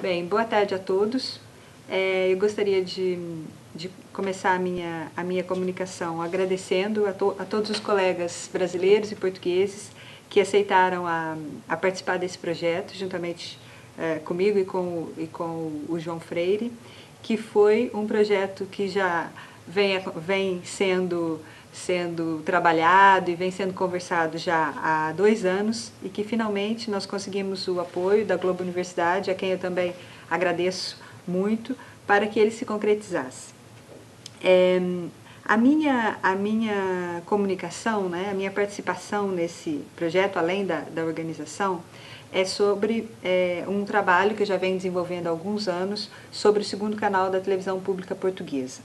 Bem, boa tarde a todos. Eu gostaria de começar a minha comunicação agradecendo a todos os colegas brasileiros e portugueses que aceitaram a participar desse projeto, juntamente comigo e com o João Freire, que foi um projeto que já vem sendo trabalhado e vem sendo conversado já há 2 anos e que finalmente nós conseguimos o apoio da Globo Universidade, a quem eu também agradeço muito, para que ele se concretizasse. A minha comunicação, né, a minha participação nesse projeto, além da organização, é sobre um trabalho que eu já venho desenvolvendo há alguns anos sobre o segundo canal da televisão pública portuguesa.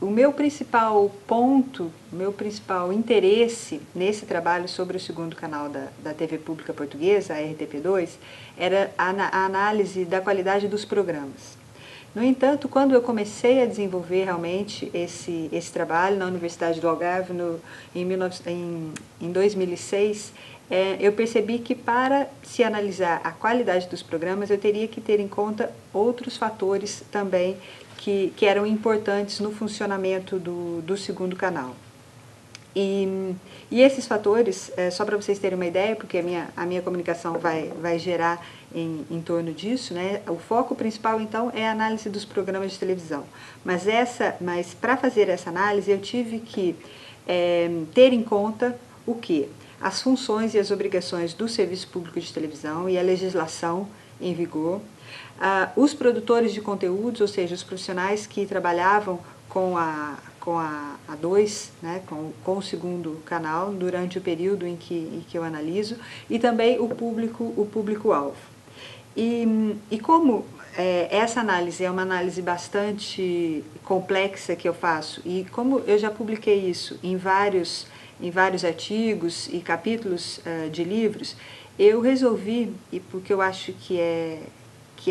O meu principal ponto, o meu principal interesse nesse trabalho sobre o segundo canal da TV Pública Portuguesa, a RTP2, era a análise da qualidade dos programas. No entanto, quando eu comecei a desenvolver realmente esse trabalho na Universidade do Algarve, em 2006, eu percebi que para se analisar a qualidade dos programas, eu teria que ter em conta outros fatores também que eram importantes no funcionamento do segundo canal. E esses fatores, só para vocês terem uma ideia, porque a minha comunicação vai gerar em torno disso, né? O foco principal, então, é a análise dos programas de televisão. Mas para fazer essa análise, eu tive que ter em conta o quê? As funções e as obrigações do serviço público de televisão e a legislação em vigor, os produtores de conteúdos, ou seja, os profissionais que trabalhavam com a 2, né, com o segundo canal, durante o período em que eu analiso, e também o público-alvo. E como essa análise é uma análise bastante complexa que eu faço, e como eu já publiquei isso em vários artigos e capítulos de livros, eu resolvi, e porque eu acho que é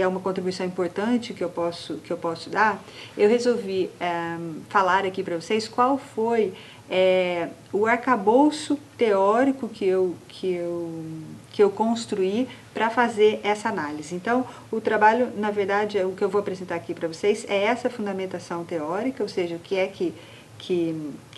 uma contribuição importante que eu posso dar, eu resolvi falar aqui para vocês qual foi o arcabouço teórico que eu construí para fazer essa análise. Então, o trabalho, na verdade, o que eu vou apresentar aqui para vocês é essa fundamentação teórica, ou seja, o que é que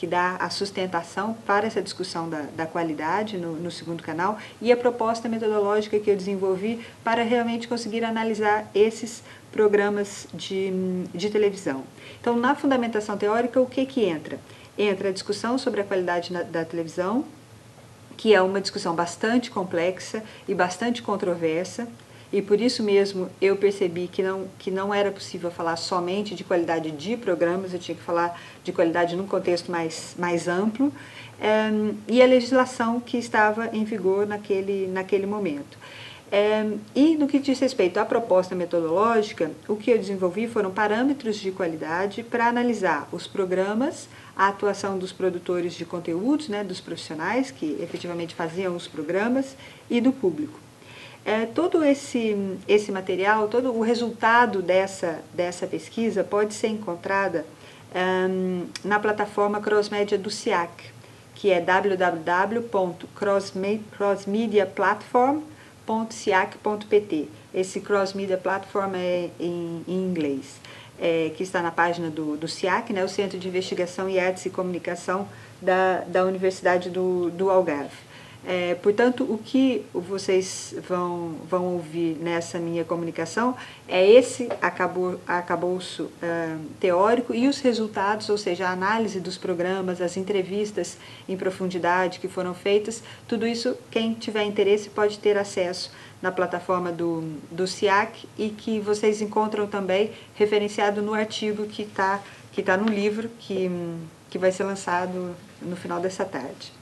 dá a sustentação para essa discussão da qualidade no segundo canal e a proposta metodológica que eu desenvolvi para realmente conseguir analisar esses programas de televisão. Então, na fundamentação teórica, o que entra? Entra a discussão sobre a qualidade da televisão, que é uma discussão bastante complexa e bastante controversa, e por isso mesmo eu percebi que não era possível falar somente de qualidade de programas, eu tinha que falar de qualidade num contexto mais amplo, e a legislação que estava em vigor naquele momento. E no que diz respeito à proposta metodológica, o que eu desenvolvi foram parâmetros de qualidade para analisar os programas, a atuação dos produtores de conteúdos, né, dos profissionais que efetivamente faziam os programas e do público. Todo esse material, todo o resultado dessa pesquisa pode ser encontrada na plataforma cross-média do SIAC, que é www.crossmediaplatform.siac.pt. Esse cross-media platform é em inglês, que está na página do SIAC, né, o Centro de Investigação em Artes e Comunicação da Universidade do Algarve. Portanto, o que vocês vão ouvir nessa minha comunicação é esse arcabouço teórico e os resultados, ou seja, a análise dos programas, as entrevistas em profundidade que foram feitas, tudo isso, quem tiver interesse pode ter acesso na plataforma do SIAC e que vocês encontram também referenciado no artigo que tá no livro que vai ser lançado no final dessa tarde.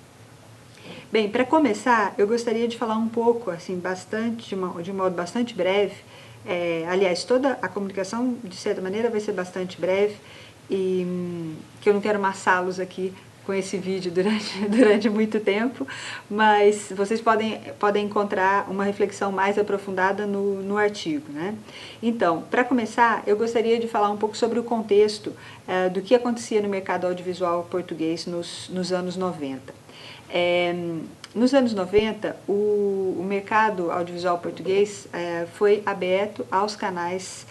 Bem, para começar, eu gostaria de falar um pouco, assim, de um modo bastante breve. Aliás, toda a comunicação, de certa maneira, vai ser bastante breve e que eu não quero amassá-los aqui com esse vídeo durante muito tempo, mas vocês podem encontrar uma reflexão mais aprofundada no artigo, né? Então, para começar, eu gostaria de falar um pouco sobre o contexto do que acontecia no mercado audiovisual português nos anos 90. nos anos 90, o mercado audiovisual português foi aberto aos canais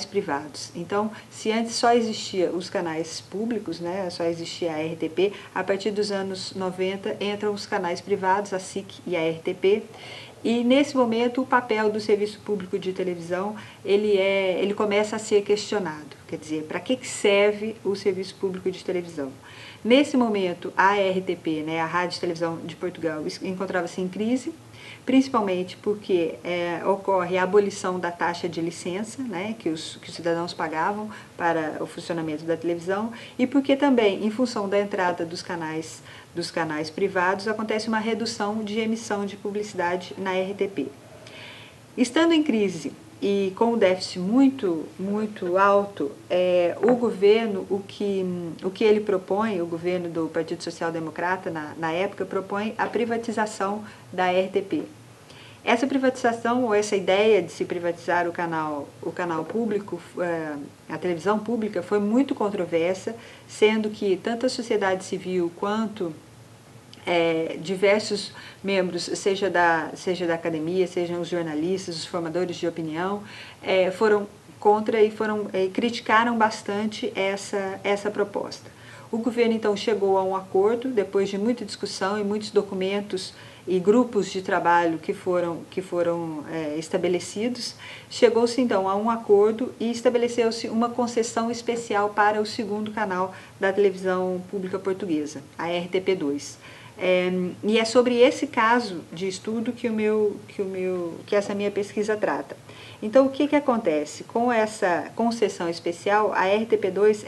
privados. Então, se antes só existia os canais públicos, né, só existia a RTP, a partir dos anos 90 entram os canais privados, a SIC e a RTP, e nesse momento o papel do serviço público de televisão ele começa a ser questionado. Quer dizer, para que serve o serviço público de televisão? Nesse momento, a RTP, né, a Rádio e Televisão de Portugal, encontrava-se em crise, principalmente porque ocorre a abolição da taxa de licença, né, que os cidadãos pagavam para o funcionamento da televisão, e porque também, em função da entrada dos canais privados, acontece uma redução de emissão de publicidade na RTP. Estando em crise e com o déficit muito alto, o governo, o que ele propõe, o governo do Partido Social Democrata, na época, propõe a privatização da RTP. Essa privatização, ou essa ideia de se privatizar o canal público, a televisão pública, foi muito controversa, sendo que tanto a sociedade civil quanto diversos membros, seja da academia, sejam os jornalistas, os formadores de opinião, foram contra e criticaram bastante essa proposta. O governo então chegou a um acordo, depois de muita discussão e muitos documentos e grupos de trabalho que foram estabelecidos, chegou-se então a um acordo e estabeleceu-se uma concessão especial para o segundo canal da televisão pública portuguesa, a RTP2. E é sobre esse caso de estudo que essa minha pesquisa trata. Então, o que acontece? Com essa concessão especial, a RTP2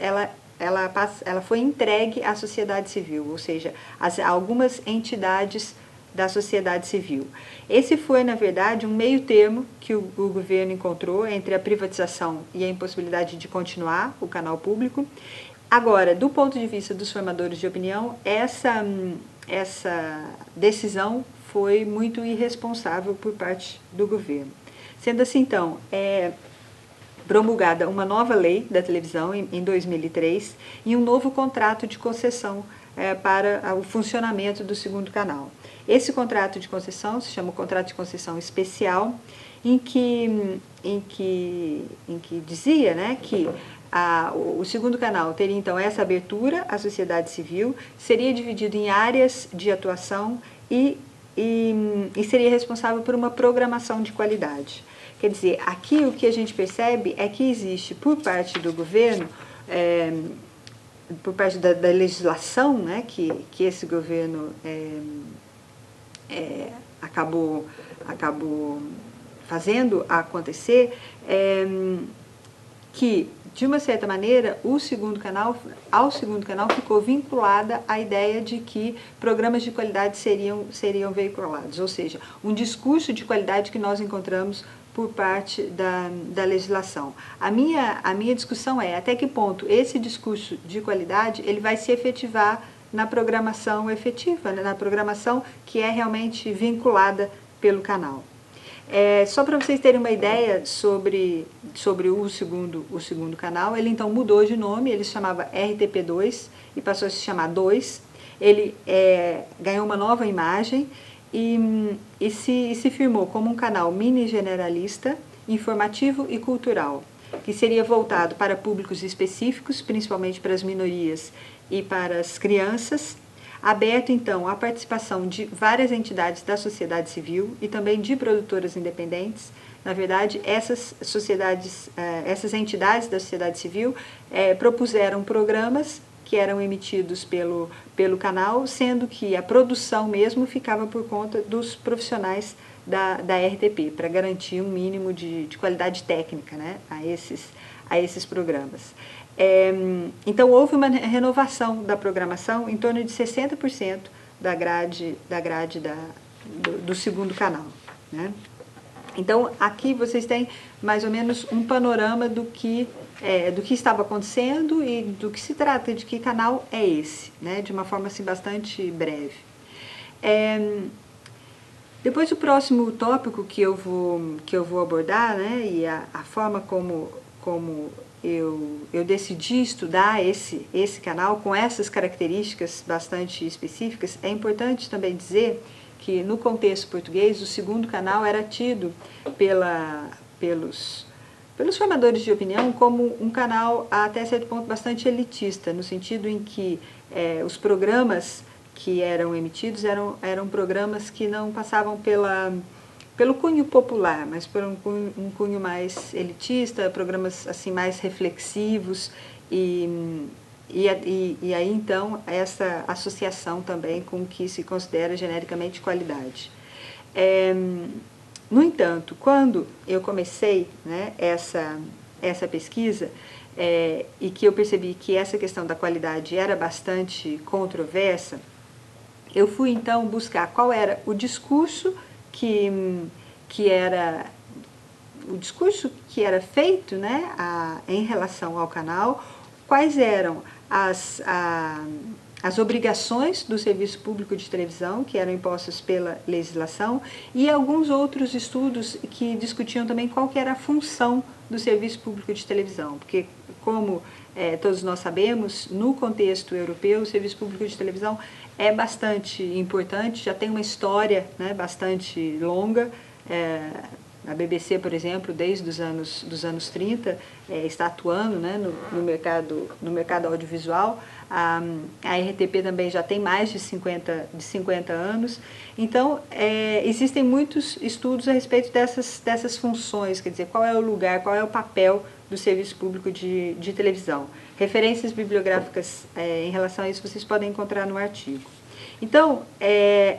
ela foi entregue à sociedade civil, ou seja, a algumas entidades da sociedade civil. Esse foi, na verdade, um meio termo que o governo encontrou entre a privatização e a impossibilidade de continuar o canal público. Agora, do ponto de vista dos formadores de opinião, essa decisão foi muito irresponsável por parte do governo. Sendo assim, então, promulgada uma nova lei da televisão em 2003 e um novo contrato de concessão para o funcionamento do segundo canal. Esse contrato de concessão se chama o contrato de concessão especial, em que dizia, né, que o segundo canal teria então essa abertura à sociedade civil, seria dividido em áreas de atuação e seria responsável por uma programação de qualidade. Quer dizer, aqui o que a gente percebe é que existe por parte do governo, por parte da legislação, né, que esse governo acabou fazendo acontecer, que, de uma certa maneira, ao segundo canal ficou vinculada a ideia de que programas de qualidade seriam veiculados, ou seja, um discurso de qualidade que nós encontramos por parte da legislação. A minha discussão é até que ponto esse discurso de qualidade ele vai se efetivar na programação efetiva, né, na programação que é realmente vinculada pelo canal. Só para vocês terem uma ideia sobre o segundo canal, ele então mudou de nome, ele se chamava RTP2 e passou a se chamar 2. Ele ganhou uma nova imagem e se firmou como um canal mini generalista, informativo e cultural, que seria voltado para públicos específicos, principalmente para as minorias e para as crianças, aberto então à participação de várias entidades da sociedade civil e também de produtoras independentes. Na verdade, essas entidades da sociedade civil propuseram programas que eram emitidos pelo canal, sendo que a produção mesmo ficava por conta dos profissionais da RTP, para garantir um mínimo de qualidade técnica, né, a esses programas. Então, houve uma renovação da programação em torno de 60% da grade do segundo canal, né? Então, aqui vocês têm mais ou menos um panorama do que estava acontecendo e do que se trata, de que canal é esse, né? De uma forma assim, bastante breve. Depois, o próximo tópico que eu vou abordar, né? E a forma como eu decidi estudar esse canal com essas características bastante específicas, é importante também dizer que no contexto português o segundo canal era tido pelos formadores de opinião como um canal até certo ponto bastante elitista, no sentido em que os programas que eram emitidos eram programas que não passavam pelo cunho popular, mas por um cunho mais elitista, programas assim mais reflexivos e aí então essa associação também com o que se considera genericamente qualidade. No entanto, quando eu comecei, né, essa pesquisa e que eu percebi que essa questão da qualidade era bastante controversa, eu fui então buscar qual era o discurso que era feito, né, em relação ao canal, quais eram as obrigações do serviço público de televisão que eram impostas pela legislação e alguns outros estudos que discutiam também qual que era a função do serviço público de televisão, porque como todos nós sabemos, no contexto europeu o serviço público de televisão é bastante importante, já tem uma história, né, bastante longa. A BBC, por exemplo, desde os anos 30, está atuando, né, no mercado audiovisual. A RTP também já tem mais de 50 anos. Então, existem muitos estudos a respeito dessas funções, quer dizer, qual é o lugar, qual é o papel do serviço público de televisão. Referências bibliográficas em relação a isso vocês podem encontrar no artigo. Então,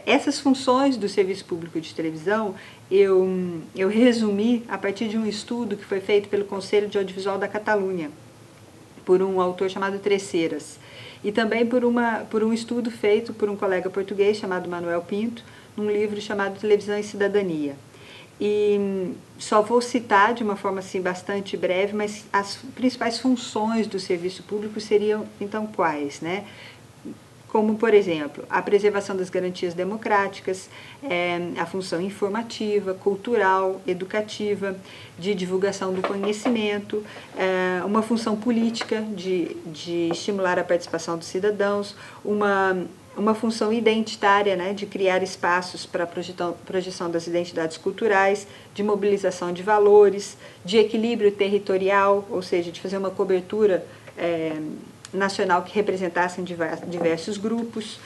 essas funções do serviço público de televisão, eu resumi a partir de um estudo que foi feito pelo Conselho de Audiovisual da Catalunha, por um autor chamado Tresseras, e também por um estudo feito por um colega português chamado Manuel Pinto, num livro chamado Televisão e Cidadania. E só vou citar de uma forma assim bastante breve, mas as principais funções do serviço público seriam então quais, né? Como, por exemplo, a preservação das garantias democráticas, a função informativa, cultural, educativa, de divulgação do conhecimento, uma função política de estimular a participação dos cidadãos, uma função identitária, né, de criar espaços para a projeção das identidades culturais, de mobilização de valores, de equilíbrio territorial, ou seja, de fazer uma cobertura nacional que representassem diversos grupos,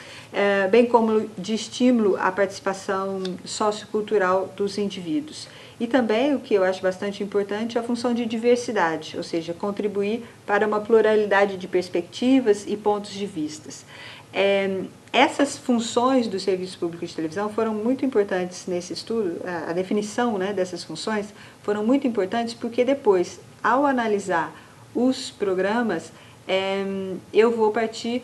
bem como de estímulo à participação sociocultural dos indivíduos. E também, o que eu acho bastante importante, a função de diversidade, ou seja, contribuir para uma pluralidade de perspectivas e pontos de vistas. Essas funções do serviço público de televisão foram muito importantes nesse estudo, a definição, né, dessas funções foram muito importantes porque depois, ao analisar os programas, eu vou partir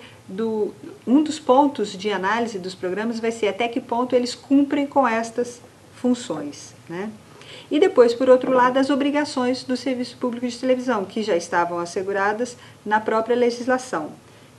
um dos pontos de análise dos programas vai ser até que ponto eles cumprem com estas funções, né? E depois, por outro lado, as obrigações do serviço público de televisão, que já estavam asseguradas na própria legislação.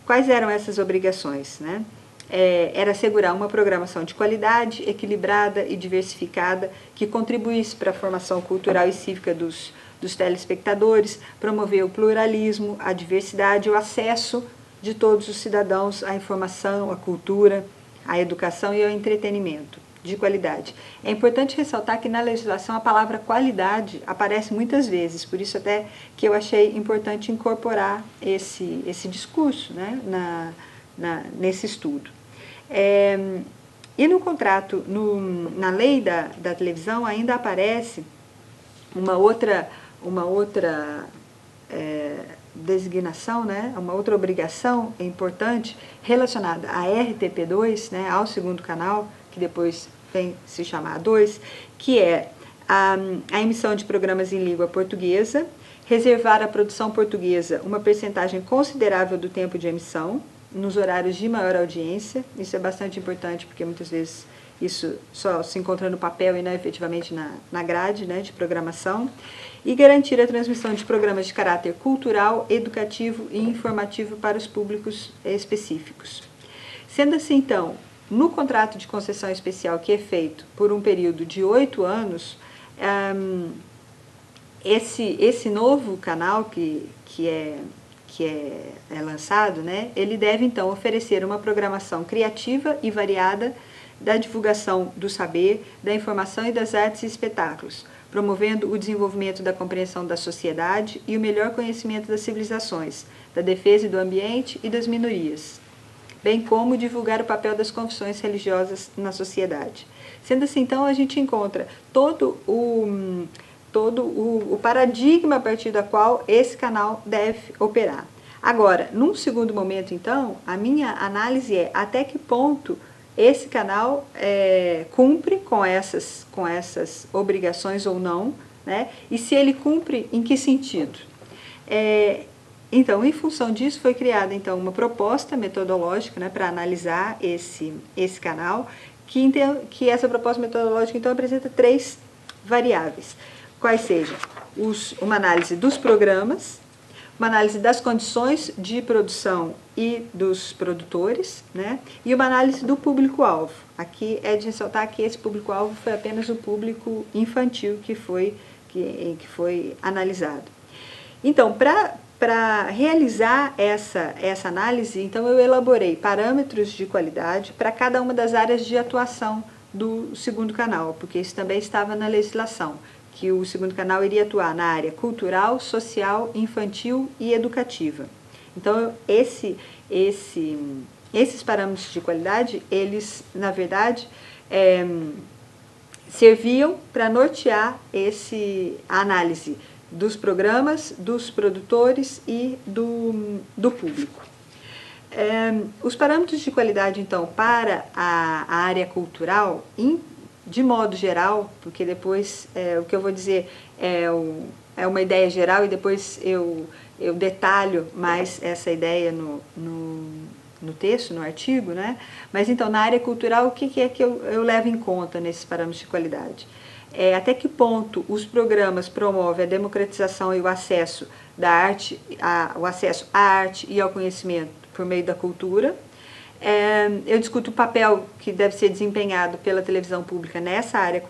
Quais eram essas obrigações, né? Era assegurar uma programação de qualidade, equilibrada e diversificada, que contribuísse para a formação cultural e cívica dos telespectadores, promover o pluralismo, a diversidade, o acesso de todos os cidadãos à informação, à cultura, à educação e ao entretenimento de qualidade. É importante ressaltar que na legislação a palavra qualidade aparece muitas vezes, por isso até que eu achei importante incorporar esse discurso, né, nesse estudo. E no contrato, na lei da televisão ainda aparece uma outra designação, né, uma outra obrigação importante relacionada à RTP2, né, ao segundo canal, que depois vem se chamar 2, que é a emissão de programas em língua portuguesa, reservar à produção portuguesa uma percentagem considerável do tempo de emissão, nos horários de maior audiência. Isso é bastante importante porque muitas vezes isso só se encontra no papel e não efetivamente na grade, né, de programação, e garantir a transmissão de programas de caráter cultural, educativo e informativo para os públicos específicos. Sendo assim, então, no contrato de concessão especial que é feito por um período de 8 anos, esse novo canal que é lançado, né, ele deve então oferecer uma programação criativa e variada da divulgação do saber, da informação e das artes e espetáculos, promovendo o desenvolvimento da compreensão da sociedade e o melhor conhecimento das civilizações, da defesa do ambiente e das minorias, bem como divulgar o papel das confissões religiosas na sociedade. Sendo assim, então, a gente encontra todo o paradigma a partir da qual esse canal deve operar. Agora, num segundo momento, então, a minha análise é até que ponto esse canal cumpre com essas obrigações ou não, né? E se ele cumpre, em que sentido? Então, em função disso, foi criada então, uma proposta metodológica, né, para analisar esse canal, que essa proposta metodológica então, apresenta 3 variáveis, quais sejam uma análise dos programas, uma análise das condições de produção e dos produtores, né, e uma análise do público-alvo. Aqui é de ressaltar que esse público-alvo foi apenas o público infantil que foi analisado. Então, para realizar essa análise, então eu elaborei parâmetros de qualidade para cada uma das áreas de atuação do segundo canal, porque isso também estava na legislação, que o segundo canal iria atuar na área cultural, social, infantil e educativa. Então, esses parâmetros de qualidade, eles, na verdade, serviam para nortear a análise dos programas, dos produtores e do público. Os parâmetros de qualidade, então, para a área cultural, de modo geral, porque depois o que eu vou dizer é uma ideia geral e depois eu detalho mais essa ideia no texto, no artigo, né? Mas então, na área cultural, o que é que eu levo em conta nesses parâmetros de qualidade? Até que ponto os programas promovem a democratização e o acesso da arte, o acesso à arte e ao conhecimento por meio da cultura. Eu discuto o papel que deve ser desempenhado pela televisão pública nessa área